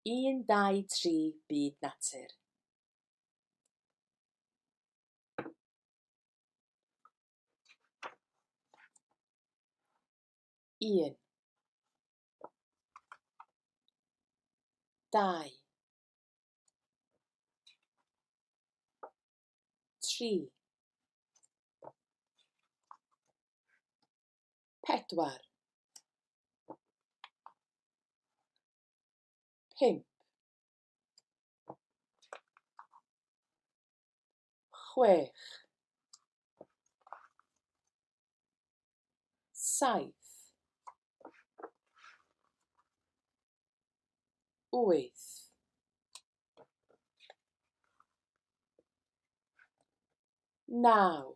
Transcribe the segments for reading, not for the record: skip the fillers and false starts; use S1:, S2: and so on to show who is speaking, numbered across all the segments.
S1: 1, 2, 3 Byd Natur. Un, dau, tri, pedwar, pump, chwech, saith, wyth, naw,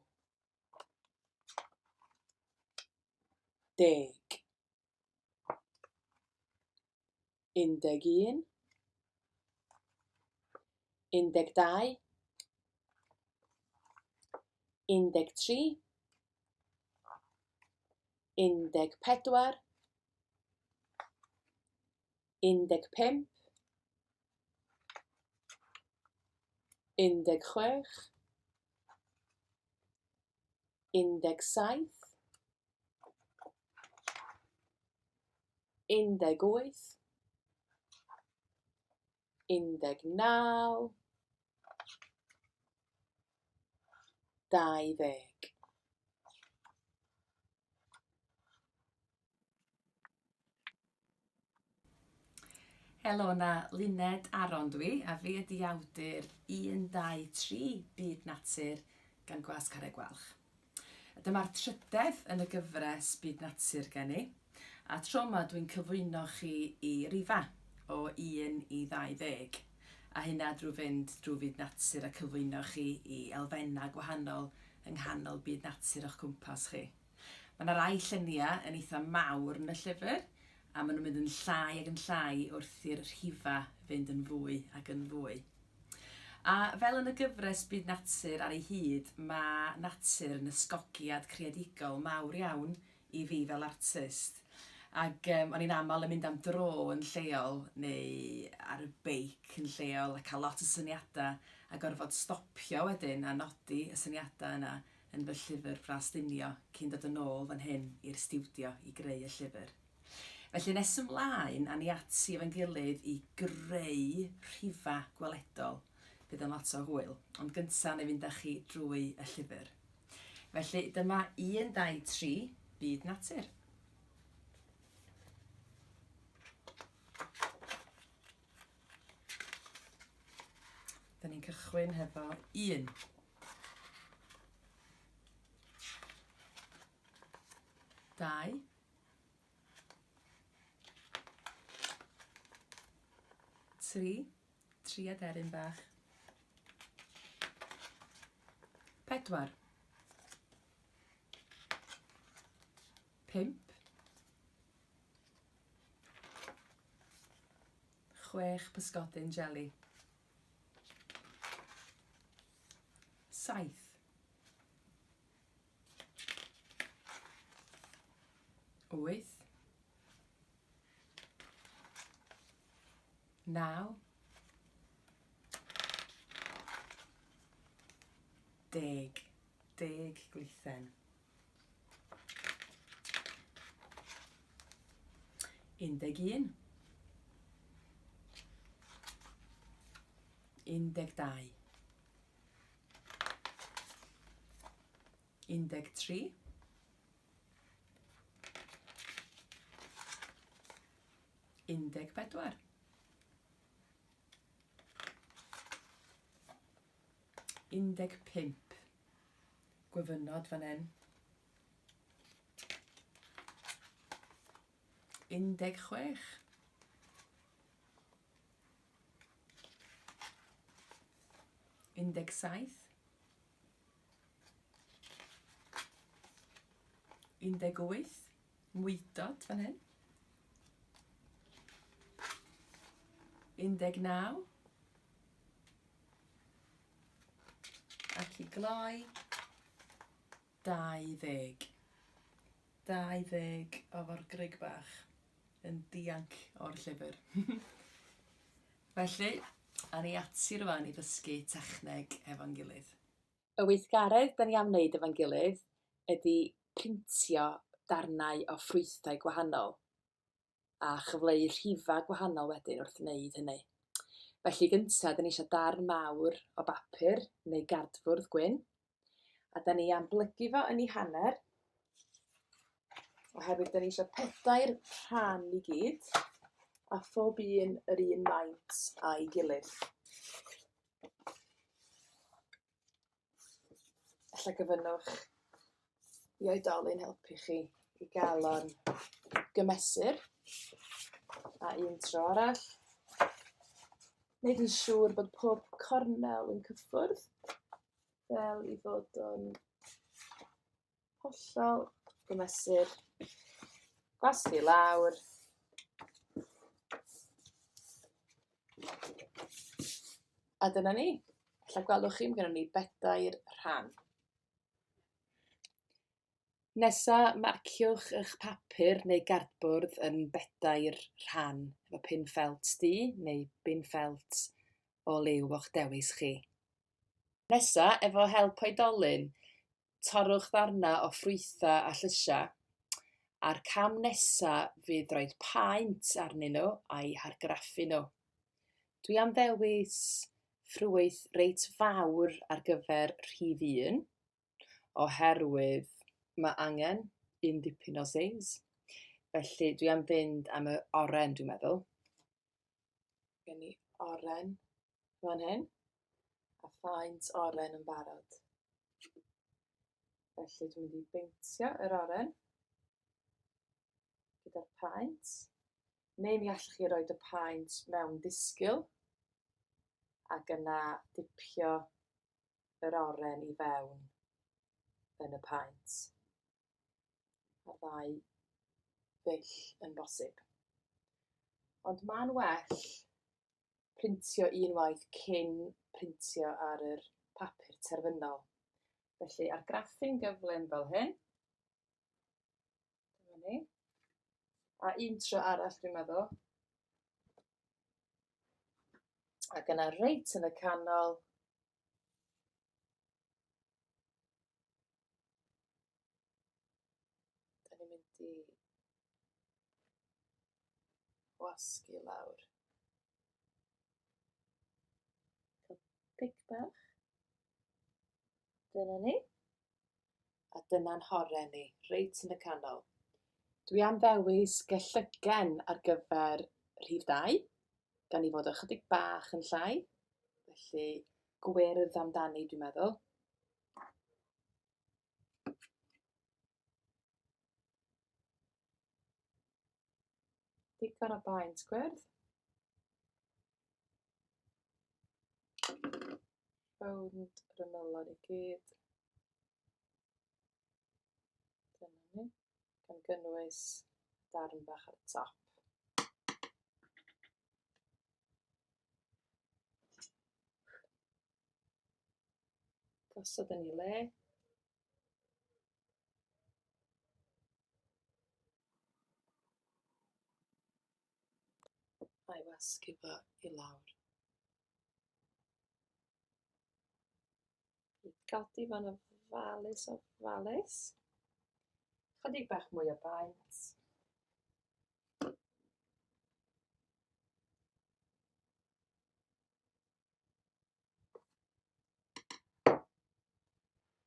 S1: deg, 11, 12, 13, 14, 15, 16, 17, 18, 19, 20.
S2: Helo na, Luned Aaron dwi, a fi ydi awdur 1, 2, 3 Byd Natur gan Gwas Carreg Welch. Dyma'r trydedd yn y gyfres Byd Natur gen i, a tro yma dwi'n cyflwyno chi i rifa o 1 i 20, a hynna drwy fynd drwy Byd Natur a cyflwyno chi i elfennau gwahanol yng nghanol Byd Natur o'ch cwmpas chi. Mae yna rai lluniau yn eitha mawr yn y llyfr, a maen nhw'n mynd yn llai ac yn llai wrth i'r rhifa fynd yn fwy ac yn fwy. A fel yn y gyfres Byd Natur ar ei hyd, mae natur yn ysgogiad creadigol mawr iawn i fi fel artist. Ac o'n i'n aml yn mynd am dro yn lleol neu ar y beic yn lleol a cael lot o syniadau a gorfod stopio wedyn a nodi y syniadau yna yn fy llyfr brastinio cyn dod yn ôl fan hyn i'r stiwdio i greu y llyfr. Felly nes ymlaen a ni ati efo'n gilydd i greu rhifa gweledol. Bydd yn lot o hwyl, ond gyntaf neu fynd â chi drwy y llyfr. Felly dyma 1, 2, 3 Byd Natur. Da ni'n cychwyn hefo 1. 2. 3. Triaderyn bach. 4. 5. 6 pysgodyn jeli. 7. 8. 9. 10. 10 gweithen. 11. 12. 13. 14. 15. Gwyfynod fan hyn. 16. 17. 18. Mwydod fan hyn. 19. Ac i gloi 20. 20 o'r grug bach yn dianc o'r llyfr. Felly, a ni ati rwan i ddysgu techneg efo'n gilydd.
S1: Y weithgaredd da ni am wneud efo'n gilydd ydy printio darnau o ffrwythau gwahanol a chyfleu rhifau gwahanol wedyn wrth wneud hynny. Felly gyntaf, da ni eisiau darn mawr o bapur neu gardfwrdd gwyn, a da ni am blygu fo yn ei hanner, oherwydd da ni eisiau 4 rhan i gyd, a phob un yr un maint a'i gilydd. Alla gyfynnwch i oedolyn helpu chi i gael o'n gymesur, a un tro arall. Wneud yn siŵr bod pob cornel yn cyffwrdd, fel i fod o'n hollol gymesur. Gwasgu lawr. A dyna ni. Alla gwelwch chi, mae gennym ni 4 rhan. Nesa, marciwch eich papur neu gardbwrdd yn 4 rhan, efo pin ffelt du neu pin ffelt o liw o'ch dewis chi. Nesa, efo help oedolyn, torrwch ddarna o ffrwythau a llysiau, a'r cam nesa fydd roed paent arnyn nhw a'i hargraffu nhw. Dwi am ddewis ffrwyth reit fawr ar gyfer rhif 1, oherwydd mae angen un dipyn o seis. Felly dwi am fynd am y oren, dwi'n meddwl. Gen ni oren fan hyn, a phaent oren yn barod. Felly dwi'n mynd i beintio yr oren gyda'r paent, neu mi allwch chi roid y paent mewn disgyl, ac yna dipio yr oren i fewn yn y paent. A ddau ddull yn bosib. Ond mae'n well printio unwaith cyn printio ar yr papur terfynol. Felly argraffu'n gyflym fel hyn. Dyma ni. A un tro arall, dwi'n meddwl. Ac yna reit yn y canol. Da ni'n mynd i wasgu lawr. Pic bach. Dyna ni. A dyna'n horen ni, reit yn y canol. Dwi am ddewis gellygen ar gyfer rhif 2, gan i fod ychydig bach yn llai, felly gwyrdd amdani dwi'n meddwl. Digon o baent gwyrdd. Rownd yr ymylon i gyd. Dyna ni. Gan gynnwys darn bach ar y top. Gosod yn ei le. A'i wasgu fo i lawr. I godi fo'n ofalus o falus. Chydig bach mwy o baent.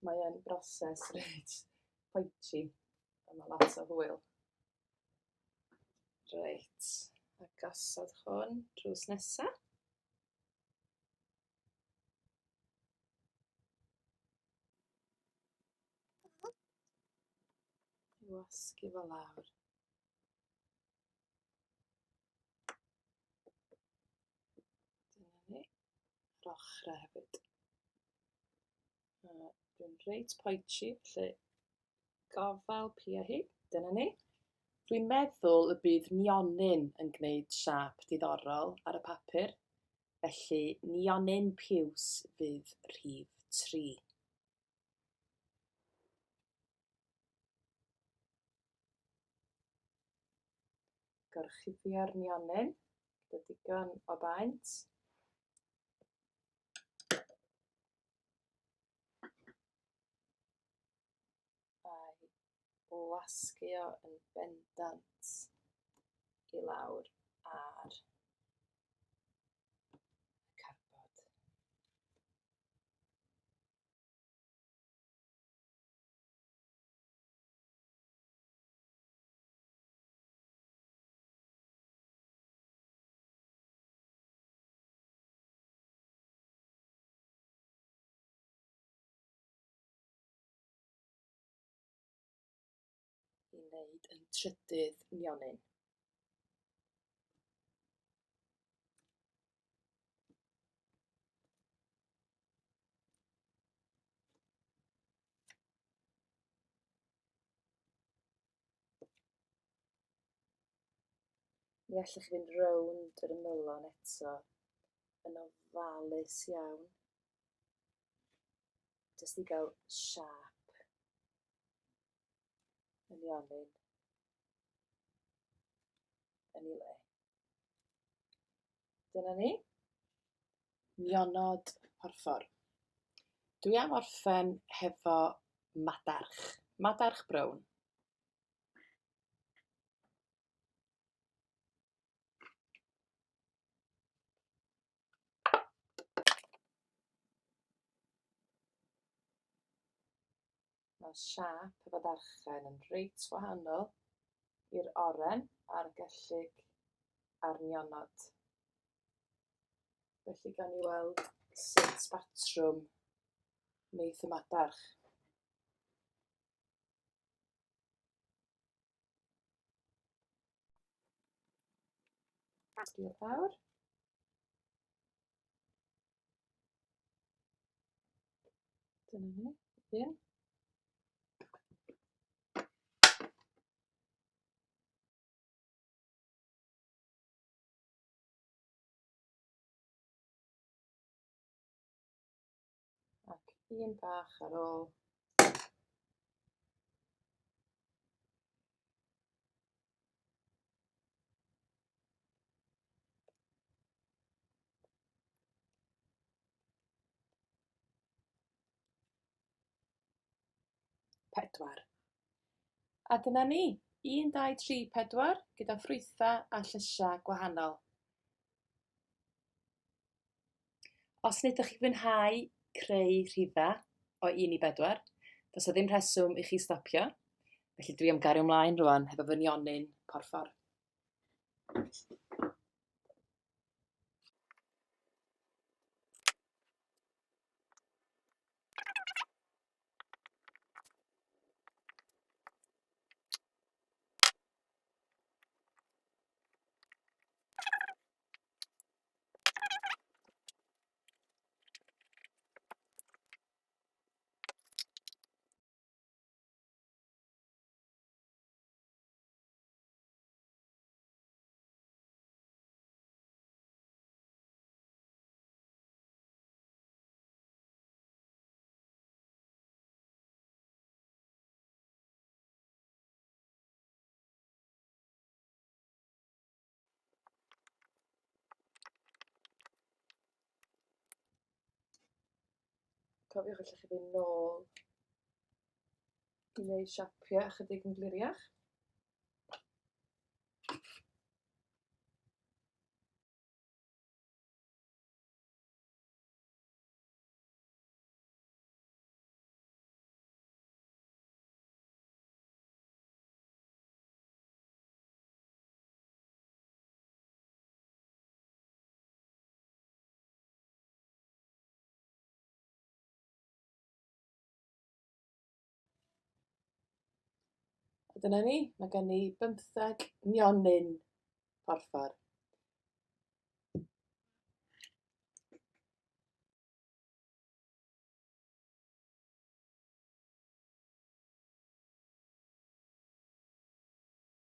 S1: Mae yn broses reit poetsi, a mae lot o hwyl. Reit, a gosod hwn drws nesa. I wasgu fo lawr. Dyna ni, yr ochrau hefyd. Dwi'n reit poetsi, felly gofal pia hi. Dyna ni. Dwi'n meddwl y bydd nionyn yn gwneud siap diddorol ar y papur, felly nionyn piws fydd rhif 3. Gorchuddio'r nionyn digon o baent. A'i blasgu o yn bendant i lawr ar carbod. I wneud yn trydydd nionyn. Mi allwch chi fynd rownd yr ymylon eto yn ofalus iawn, jyst i gael siâp y nionyn yn ei le. Dyna ni. Nionod porffor. Dwi am orffen hefo madarch. Madarch brown. Mae siâp y fadarchen yn reit wahanol i'r oren a'r gellyg a'r nionod. Felly gawn ni weld sut batrwm wneith y madarch. Diolch fawr. Dyna ni. Un. Ac un bach ar ôl. Pedwar. A dyna ni. 1, 2, 3, 4 gyda ffrwytha a llysia gwahanol. Os wnaethoch chi fwynhau creu rhifa o 1 i 4, does o ddim rheswm i chi stopio. Felly dwi am gario ymlaen rwan hefo fy nionyn porffor. Cofiwch allwch chi fynd nôl i wneud siapio ychydig yn gliriach. A dyna ni, mae gen i 15 nionyn porffor.